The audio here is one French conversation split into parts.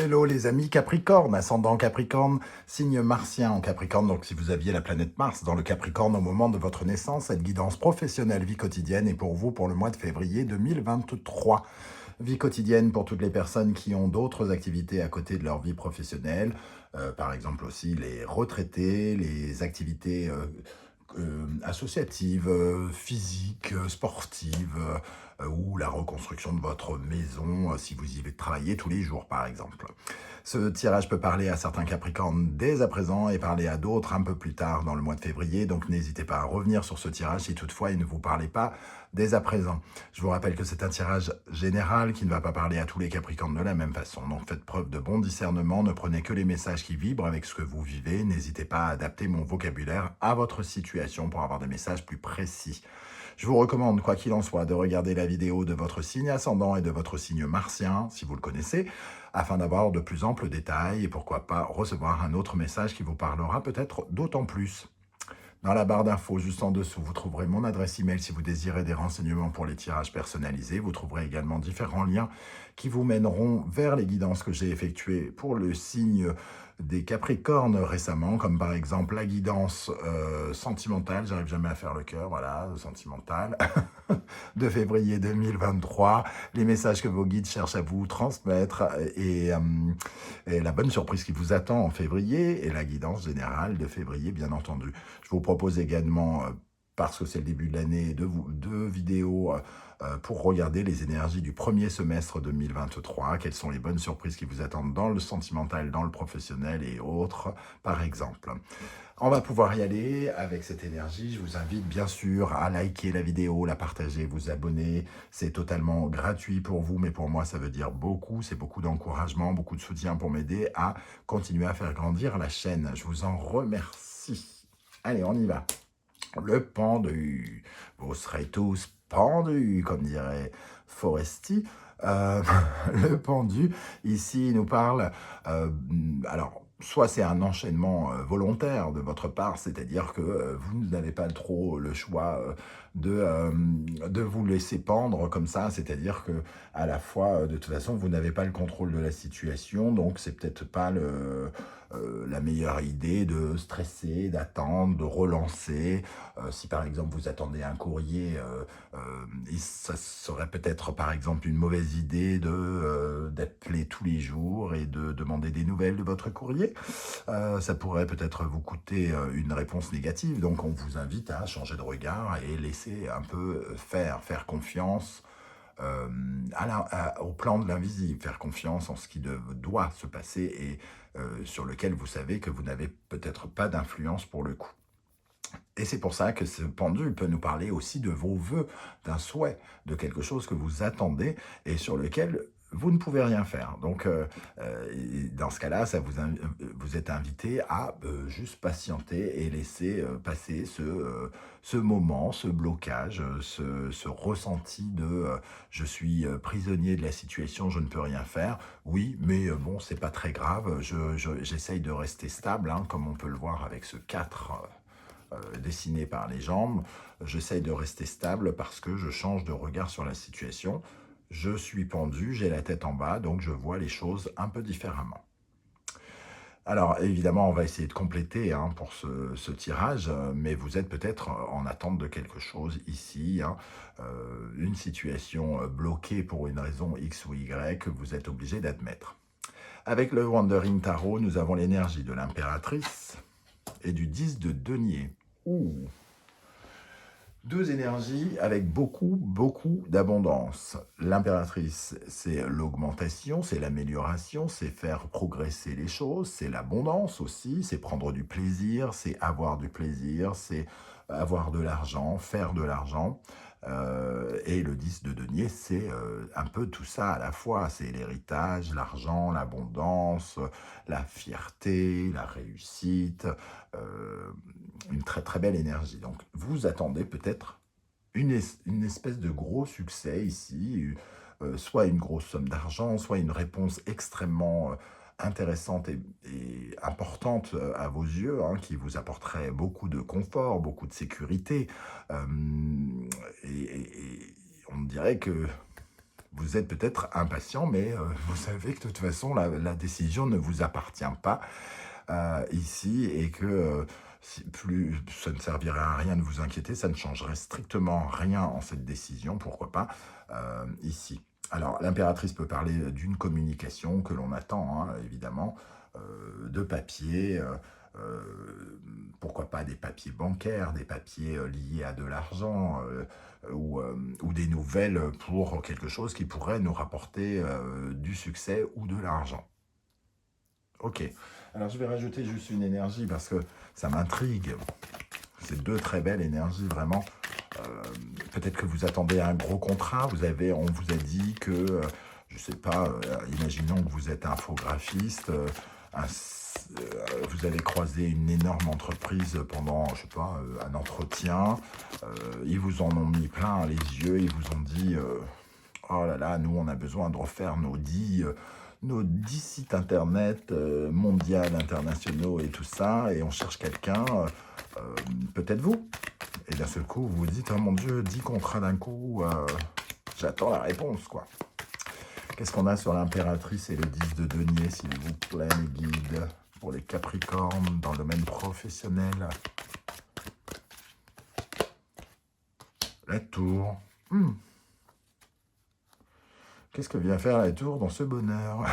hello les amis Capricorne, ascendant Capricorne, signe martien en Capricorne. Donc si vous aviez la planète Mars dans le Capricorne au moment de votre naissance, cette guidance professionnelle, vie quotidienne est pour vous pour le mois de février 2023. Vie quotidienne pour toutes les personnes qui ont d'autres activités à côté de leur vie professionnelle, par exemple aussi les retraités, les activités associatives, physiques, sportives, ou la reconstruction de votre maison, si vous y travaillez tous les jours par exemple. Ce tirage peut parler à certains Capricornes dès à présent et parler à d'autres un peu plus tard dans le mois de février, donc n'hésitez pas à revenir sur ce tirage si toutefois il ne vous parlait pas dès à présent. Je vous rappelle que c'est un tirage général qui ne va pas parler à tous les Capricornes de la même façon, donc faites preuve de bon discernement, ne prenez que les messages qui vibrent avec ce que vous vivez, n'hésitez pas à adapter mon vocabulaire à votre situation pour avoir des messages plus précis. Je vous recommande, quoi qu'il en soit, de regarder la vidéo de votre signe ascendant et de votre signe martien, si vous le connaissez, afin d'avoir de plus amples détails et pourquoi pas recevoir un autre message qui vous parlera peut-être d'autant plus. Dans la barre d'infos juste en dessous, vous trouverez mon adresse email si vous désirez des renseignements pour les tirages personnalisés. Vous trouverez également différents liens qui vous mèneront vers les guidances que j'ai effectuées pour le signe des Capricornes récemment, comme par exemple la guidance sentimentale, j'arrive jamais à faire le cœur, voilà, sentimentale, de février 2023, les messages que vos guides cherchent à vous transmettre et la bonne surprise qui vous attend en février et la guidance générale de février, bien entendu. Je vous propose également, parce que c'est le début de l'année, deux vidéos pour regarder les énergies du premier semestre 2023, quelles sont les bonnes surprises qui vous attendent dans le sentimental, dans le professionnel et autres, par exemple. On va pouvoir y aller avec cette énergie. Je vous invite bien sûr à liker la vidéo, la partager, vous abonner. C'est totalement gratuit pour vous, mais pour moi, ça veut dire beaucoup. C'est beaucoup d'encouragement, beaucoup de soutien pour m'aider à continuer à faire grandir la chaîne. Je vous en remercie. Allez, on y va. Le pendu. Vous serez tous pendus, comme dirait Foresti. Le pendu, ici, il nous parle... alors, soit c'est un enchaînement volontaire de votre part, c'est-à-dire que vous n'avez pas trop le choix de vous laisser pendre comme ça, c'est-à-dire que à la fois, de toute façon, vous n'avez pas le contrôle de la situation, donc c'est peut-être pas la meilleure idée de stresser, d'attendre, de relancer. Si par exemple vous attendez un courrier, ça serait peut-être par exemple une mauvaise idée d'appeler tous les jours et de demander des nouvelles de votre courrier. Ça pourrait peut-être vous coûter une réponse négative, donc on vous invite à changer de regard et laisser un peu faire confiance au plan de l'invisible, faire confiance en ce qui doit se passer et sur lequel vous savez que vous n'avez peut-être pas d'influence pour le coup. Et c'est pour ça que ce pendule peut nous parler aussi de vos vœux, d'un souhait, de quelque chose que vous attendez et sur lequel vous ne pouvez rien faire. Donc, dans ce cas-là, vous êtes invité à juste patienter et laisser passer ce moment, ce blocage, ce ressenti de je suis prisonnier de la situation, je ne peux rien faire. Oui, mais bon, c'est pas très grave. J'essaye de rester stable, hein, comme on peut le voir avec ce 4 dessiné par les jambes. J'essaye de rester stable parce que je change de regard sur la situation. Je suis pendu, j'ai la tête en bas, donc je vois les choses un peu différemment. Alors, évidemment, on va essayer de compléter hein, pour ce tirage, mais vous êtes peut-être en attente de quelque chose ici, hein, une situation bloquée pour une raison X ou Y que vous êtes obligé d'admettre. Avec le Wandering Tarot, nous avons l'énergie de l'impératrice et du 10 de denier. Ouh. Deux énergies avec beaucoup d'abondance. L'impératrice, c'est l'augmentation, c'est l'amélioration, c'est faire progresser les choses, c'est l'abondance aussi, c'est prendre du plaisir, c'est avoir du plaisir, c'est avoir de l'argent, faire de l'argent. Et le 10 de denier, c'est un peu tout ça à la fois. C'est l'héritage, l'argent, l'abondance, la fierté, la réussite, une très belle énergie. Donc vous attendez peut-être une espèce de gros succès ici, soit une grosse somme d'argent, soit une réponse extrêmement intéressante et importante à vos yeux, hein, qui vous apporterait beaucoup de confort, beaucoup de sécurité. Et on dirait que Vous êtes peut-être impatient, mais vous savez que de toute façon, la décision ne vous appartient pas ici et que plus ça ne servirait à rien de vous inquiéter, ça ne changerait strictement rien en cette décision, pourquoi pas, ici. Alors, l'impératrice peut parler d'une communication que l'on attend, hein, évidemment, de papier, pourquoi pas des papiers bancaires, des papiers liés à de l'argent, ou des nouvelles pour quelque chose qui pourrait nous rapporter du succès ou de l'argent. Ok, alors je vais rajouter juste une énergie parce que ça m'intrigue. C'est deux très belles énergies, vraiment. Peut-être que vous attendez un gros contrat, on vous a dit que, je sais pas, imaginons que vous êtes infographiste, vous avez croisé une énorme entreprise pendant, je sais pas, un entretien, ils vous en ont mis plein les yeux, ils vous ont dit, oh là là, nous on a besoin de refaire nos 10 sites internet mondiaux, internationaux et tout ça, et on cherche quelqu'un, peut-être vous. Et d'un seul coup, vous vous dites, oh mon Dieu, 10 contrats d'un coup, j'attends la réponse, quoi. Qu'est-ce qu'on a sur l'impératrice et le 10 de denier, s'il vous plaît, les guides, pour les Capricornes, dans le domaine professionnel? La tour. Qu'est-ce que vient faire la tour dans ce bonheur?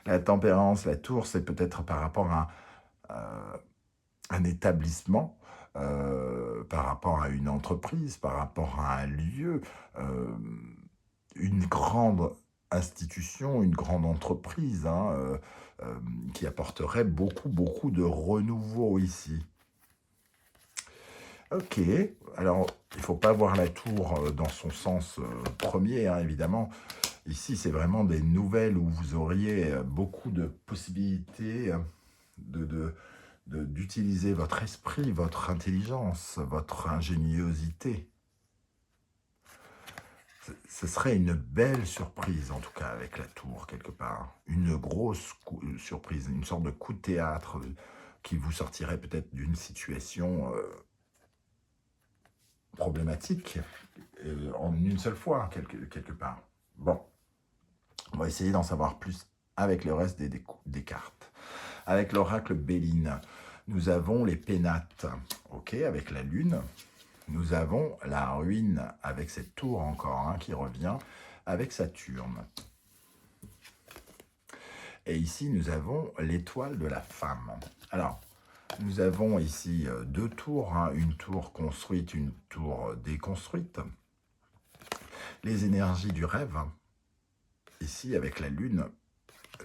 La tempérance, la tour, c'est peut-être par rapport à un établissement, par rapport à une entreprise, par rapport à un lieu, une grande institution, une grande entreprise, hein, qui apporterait beaucoup, beaucoup de renouveau ici. Ok, alors il ne faut pas voir la tour dans son sens premier, hein, évidemment. Ici, c'est vraiment des nouvelles où vous auriez beaucoup de possibilités d'utiliser votre esprit, votre intelligence, votre ingéniosité. Ce serait une belle surprise, en tout cas, avec la tour, quelque part. Une grosse surprise, une sorte de coup de théâtre qui vous sortirait peut-être d'une situation problématique en une seule fois, quelque part. Bon, on va essayer d'en savoir plus avec le reste des cartes. Avec l'oracle Béline, nous avons les pénates, ok, avec la lune. Nous avons la ruine avec cette tour encore, hein, qui revient avec Saturne. Et ici, nous avons l'étoile de la femme. Alors, nous avons ici deux tours, hein, une tour construite, une tour déconstruite. Les énergies du rêve, ici avec la lune,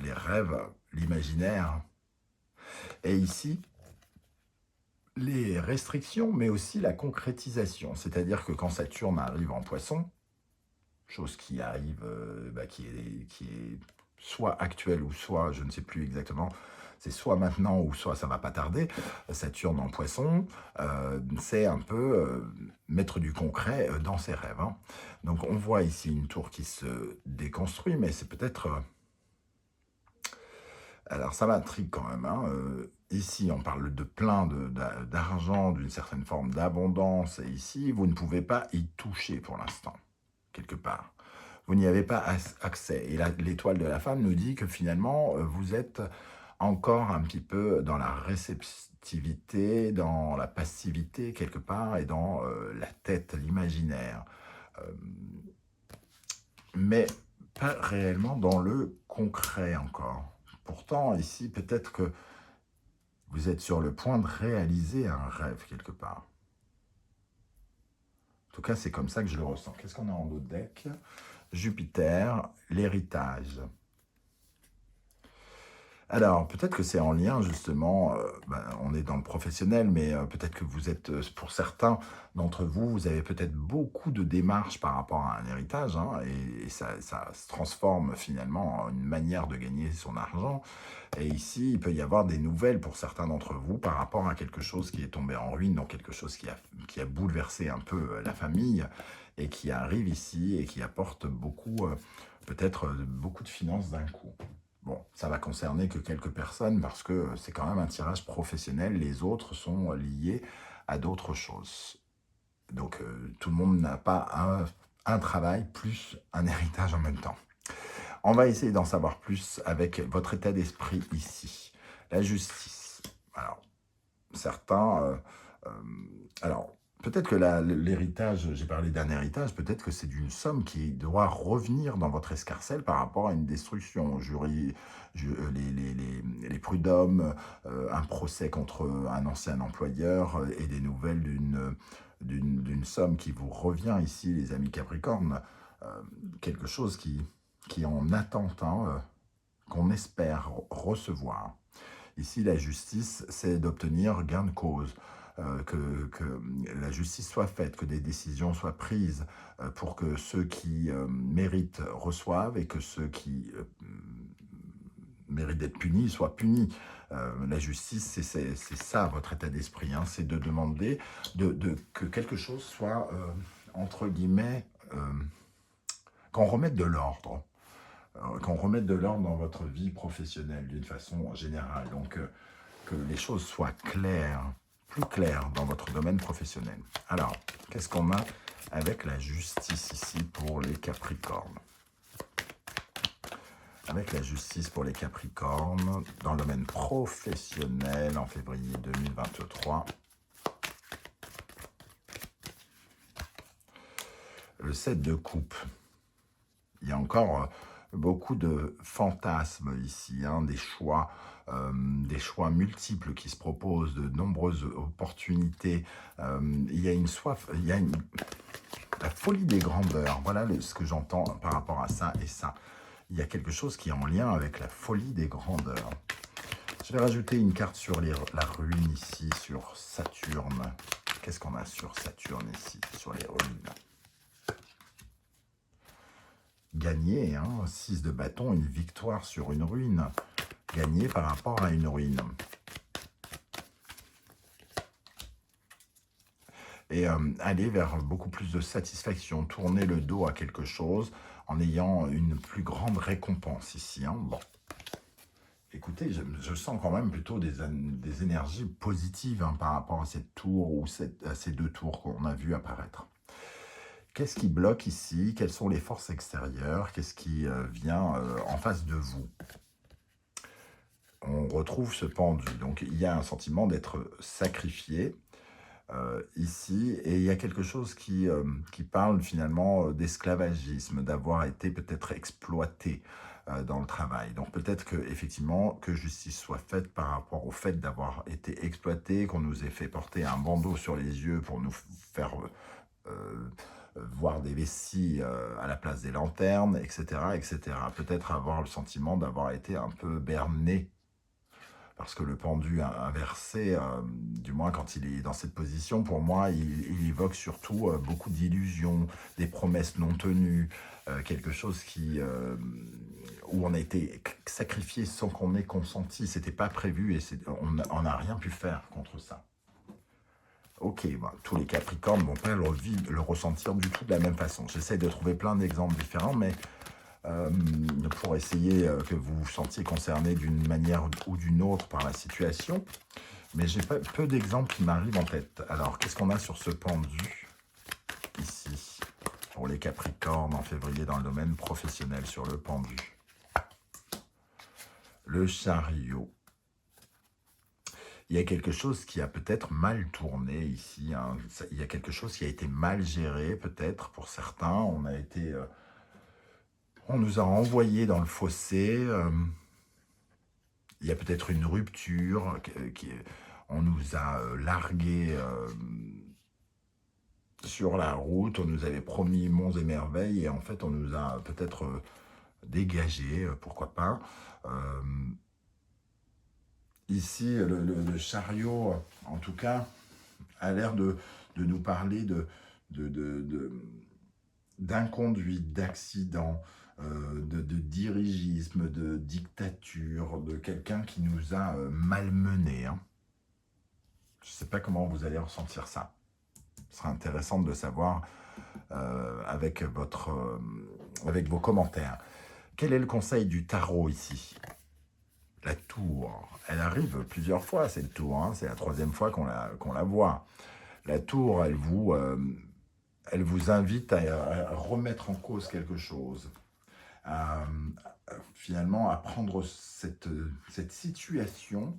les rêves, l'imaginaire. Et ici, les restrictions, mais aussi la concrétisation. C'est-à-dire que quand Saturne arrive en Poisson, chose qui arrive, qui est soit actuelle ou soit, je ne sais plus exactement, c'est soit maintenant ou soit ça ne va pas tarder. Saturne en Poisson, c'est un peu mettre du concret dans ses rêves. Hein. Donc on voit ici une tour qui se déconstruit, mais c'est peut-être... Alors ça m'intrigue quand même. Hein. Ici, on parle de plein d'argent, d'une certaine forme d'abondance. Et ici, vous ne pouvez pas y toucher pour l'instant, quelque part. Vous n'y avez pas accès. Et l'étoile de la femme nous dit que finalement, vous êtes encore un petit peu dans la réceptivité, dans la passivité, quelque part, et dans la tête, l'imaginaire. Mais pas réellement dans le concret encore. Pourtant, ici, peut-être que vous êtes sur le point de réaliser un rêve quelque part. En tout cas, c'est comme ça que je le ressens. Qu'est-ce qu'on a en autre deck? Jupiter, l'héritage. Alors, peut-être que c'est en lien, justement, on est dans le professionnel, mais peut-être que vous êtes, pour certains d'entre vous, vous avez peut-être beaucoup de démarches par rapport à un héritage, hein, et ça se transforme finalement en une manière de gagner son argent. Et ici, il peut y avoir des nouvelles pour certains d'entre vous par rapport à quelque chose qui est tombé en ruine, donc quelque chose qui a bouleversé un peu la famille, et qui arrive ici et qui apporte beaucoup, peut-être beaucoup de finances d'un coup. Bon, ça va concerner que quelques personnes parce que c'est quand même un tirage professionnel. Les autres sont liés à d'autres choses. Donc, tout le monde n'a pas un travail plus un héritage en même temps. On va essayer d'en savoir plus avec votre état d'esprit ici. La justice. Alors, certains... alors, peut-être que l'héritage, j'ai parlé d'un héritage, peut-être que c'est d'une somme qui doit revenir dans votre escarcelle par rapport à une destruction. Les prud'hommes, un procès contre un ancien employeur et des nouvelles d'une somme qui vous revient ici, les amis Capricorne. Quelque chose qui est en attente, hein, qu'on espère recevoir. Ici, la justice, c'est d'obtenir gain de cause, que la justice soit faite, que des décisions soient prises pour que ceux qui méritent reçoivent et que ceux qui méritent d'être punis soient punis. La justice, c'est ça votre état d'esprit, hein, c'est de demander que quelque chose soit, entre guillemets, qu'on remette de l'ordre. Qu'on remette de l'ordre dans votre vie professionnelle d'une façon générale. Donc, que les choses soient claires, plus claires dans votre domaine professionnel. Alors, qu'est-ce qu'on a avec la justice ici pour les Capricornes? Avec la justice pour les Capricornes, dans le domaine professionnel en février 2023, le 7 de coupe. Il y a encore beaucoup de fantasmes ici, hein, des choix multiples qui se proposent, de nombreuses opportunités. Il y a une soif, la folie des grandeurs. Voilà ce que j'entends par rapport à ça et ça. Il y a quelque chose qui est en lien avec la folie des grandeurs. Je vais rajouter une carte sur la ruine ici, sur Saturne. Qu'est-ce qu'on a sur Saturne ici, sur les ruines? Gagner, hein, 6 de bâton, une victoire sur une ruine. Gagner par rapport à une ruine. Et aller vers beaucoup plus de satisfaction, tourner le dos à quelque chose en ayant une plus grande récompense ici. Hein. Bon. Écoutez, je sens quand même plutôt des énergies positives, hein, par rapport à cette tour ou à ces deux tours qu'on a vu apparaître. Qu'est-ce qui bloque ici? Quelles sont les forces extérieures? Qu'est-ce qui vient en face de vous? On retrouve ce pendu. Donc, il y a un sentiment d'être sacrifié ici. Et il y a quelque chose qui parle finalement d'esclavagisme, d'avoir été peut-être exploité dans le travail. Donc, peut-être qu'effectivement, que justice soit faite par rapport au fait d'avoir été exploité, qu'on nous ait fait porter un bandeau sur les yeux pour nous faire... voir des vessies à la place des lanternes, etc. etc. Peut-être avoir le sentiment d'avoir été un peu berné, parce que le pendu inversé, du moins quand il est dans cette position, pour moi, il évoque surtout beaucoup d'illusions, des promesses non tenues, quelque chose où on a été sacrifié sans qu'on ait consenti, c'était pas prévu et on n'a rien pu faire contre ça. Ok, bah, tous les Capricornes ne vont pas le ressentir du tout de la même façon. J'essaie de trouver plein d'exemples différents, mais pour essayer que vous vous sentiez concerné d'une manière ou d'une autre par la situation. Mais j'ai peu d'exemples qui m'arrivent en tête. Alors, qu'est-ce qu'on a sur ce pendu, ici, pour les Capricornes en février dans le domaine professionnel, sur le pendu? Le chariot. Il y a quelque chose qui a peut-être mal tourné ici. Hein. Il y a quelque chose qui a été mal géré, peut-être, pour certains. On nous a envoyés dans le fossé. Il y a peut-être une rupture. On nous a largués sur la route. On nous avait promis monts et merveilles. Et en fait, on nous a peut-être dégagés, pourquoi pas. Ici, le chariot, en tout cas, a l'air de nous parler d'inconduite, d'accident, de dirigisme, de dictature, de quelqu'un qui nous a malmenés. Hein. Je ne sais pas comment vous allez ressentir ça. Ce sera intéressant de le savoir avec vos commentaires. Quel est le conseil du tarot ici? La tour, elle arrive plusieurs fois, cette tour, hein. C'est la 3e fois qu'on la voit. La tour, elle vous elle vous invite à remettre en cause quelque chose, finalement à prendre cette situation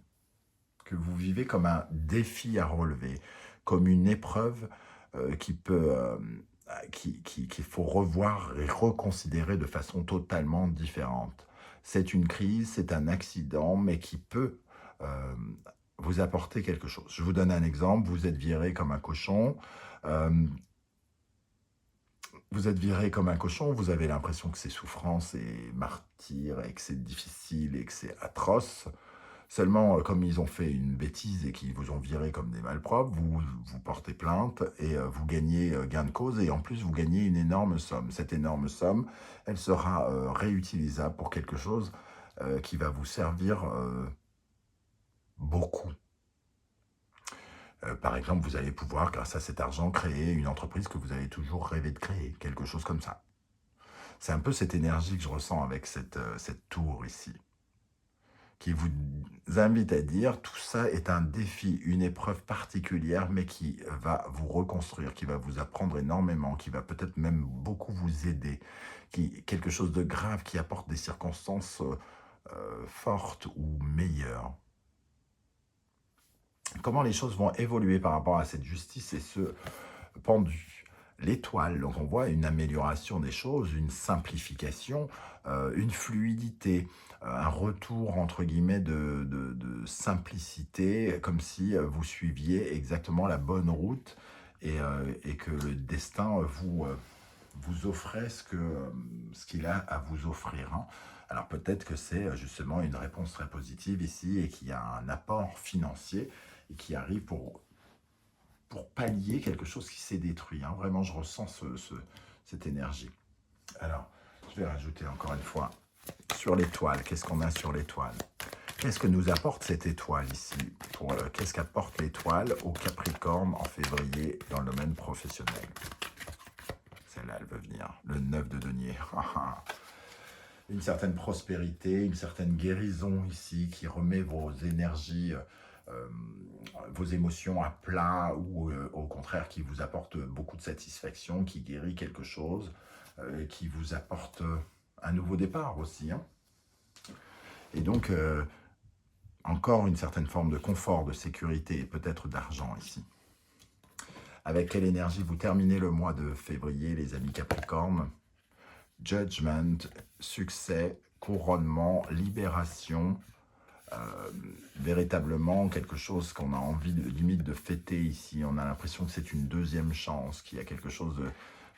que vous vivez comme un défi à relever, comme une épreuve qui peut, qu'il faut revoir et reconsidérer de façon totalement différente. C'est une crise, c'est un accident, mais qui peut euh, vous apporter quelque chose. Je vous donne un exemple, vous êtes viré comme un cochon, euh, vous êtes viré comme un cochon, vous avez l'impression que c'est souffrance et martyr et que c'est difficile et que c'est atroce. Seulement, comme ils ont fait une bêtise et qu'ils vous ont viré comme des malpropres, vous portez plainte et vous gagnez gain de cause et en plus vous gagnez une énorme somme. Cette énorme somme, elle sera réutilisable pour quelque chose qui va vous servir beaucoup. Par exemple, vous allez pouvoir, grâce à cet argent, créer une entreprise que vous avez toujours rêvé de créer, quelque chose comme ça. C'est un peu cette énergie que je ressens avec cette tour ici, qui vous invite à dire tout ça est un défi, une épreuve particulière, mais qui va vous reconstruire, qui va vous apprendre énormément, qui va peut-être même beaucoup vous aider, quelque chose de grave qui apporte des circonstances fortes ou meilleures. Comment les choses vont évoluer par rapport à cette justice et ce pendu. L'étoile, donc on voit une amélioration des choses, une simplification, une fluidité, un retour entre guillemets de simplicité, comme si vous suiviez exactement la bonne route et que le destin vous offrait ce qu'il a à vous offrir, hein. Alors peut-être que c'est justement une réponse très positive ici et qu'il y a un apport financier et qui arrive pour pallier quelque chose qui s'est détruit, hein. Vraiment, je ressens cette énergie. Alors, je vais rajouter encore une fois sur l'étoile. Qu'est-ce qu'on a sur l'étoile? Qu'est-ce que nous apporte cette étoile ici? Qu'est-ce qu'apporte l'étoile au Capricorne en février dans le domaine professionnel? Celle-là, elle veut venir. Le 9 de denier. Une certaine prospérité, une certaine guérison ici qui remet vos énergies, vos émotions à plat ou au contraire qui vous apporte beaucoup de satisfaction, qui guérit quelque chose, qui vous apporte un nouveau départ aussi, hein. Et donc, encore une certaine forme de confort, de sécurité et peut-être d'argent ici. Avec quelle énergie vous terminez le mois de février, les amis Capricorne? Judgment, succès, couronnement, libération, véritablement quelque chose qu'on a envie limite de fêter ici. On a l'impression que c'est une deuxième chance, qu'il y a quelque chose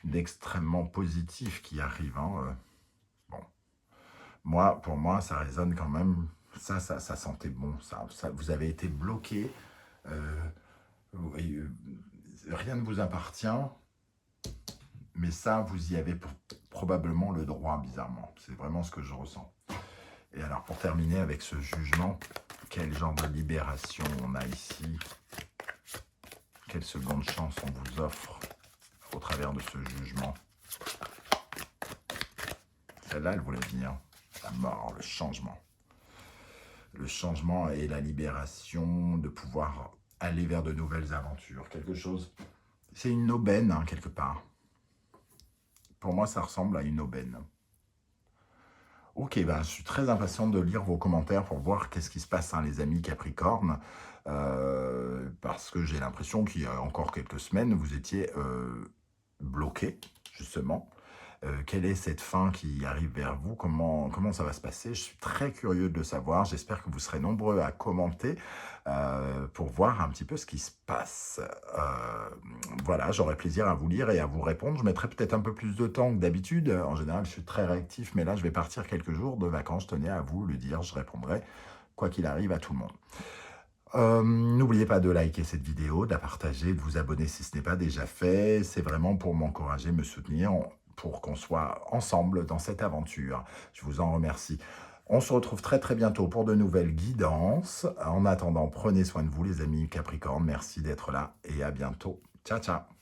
d'extrêmement positif qui arrive, hein. Bon, pour moi, ça résonne quand même. Ça sentait bon. Vous avez été bloqué. Rien ne vous appartient. Mais ça, vous y avez probablement le droit, bizarrement. C'est vraiment ce que je ressens. Et alors, pour terminer avec ce jugement, quel genre de libération on a ici? Quelle seconde chance on vous offre au travers de ce jugement? Celle-là, elle voulait venir. La mort, le changement. Le changement et la libération de pouvoir aller vers de nouvelles aventures. Quelque chose... C'est une aubaine, hein, quelque part. Pour moi, ça ressemble à une aubaine. Ok, ben, je suis très impatient de lire vos commentaires pour voir qu'est-ce qui se passe, hein, les amis Capricorne. Parce que j'ai l'impression qu'il y a encore quelques semaines, vous étiez bloqué, justement. Quelle est cette fin qui arrive vers vous? Comment ça va se passer? Je suis très curieux de le savoir. J'espère que vous serez nombreux à commenter pour voir un petit peu ce qui se passe. Voilà, j'aurai plaisir à vous lire et à vous répondre. Je mettrai peut-être un peu plus de temps que d'habitude. En général, je suis très réactif, mais là, je vais partir quelques jours de vacances. Je tenais à vous le dire, je répondrai quoi qu'il arrive à tout le monde. N'oubliez pas de liker cette vidéo, de la partager, de vous abonner si ce n'est pas déjà fait. C'est vraiment pour m'encourager, me soutenir, pour qu'on soit ensemble dans cette aventure. Je vous en remercie. On se retrouve très très bientôt pour de nouvelles guidances. En attendant, prenez soin de vous les amis Capricorne. Merci d'être là et à bientôt. Ciao, ciao.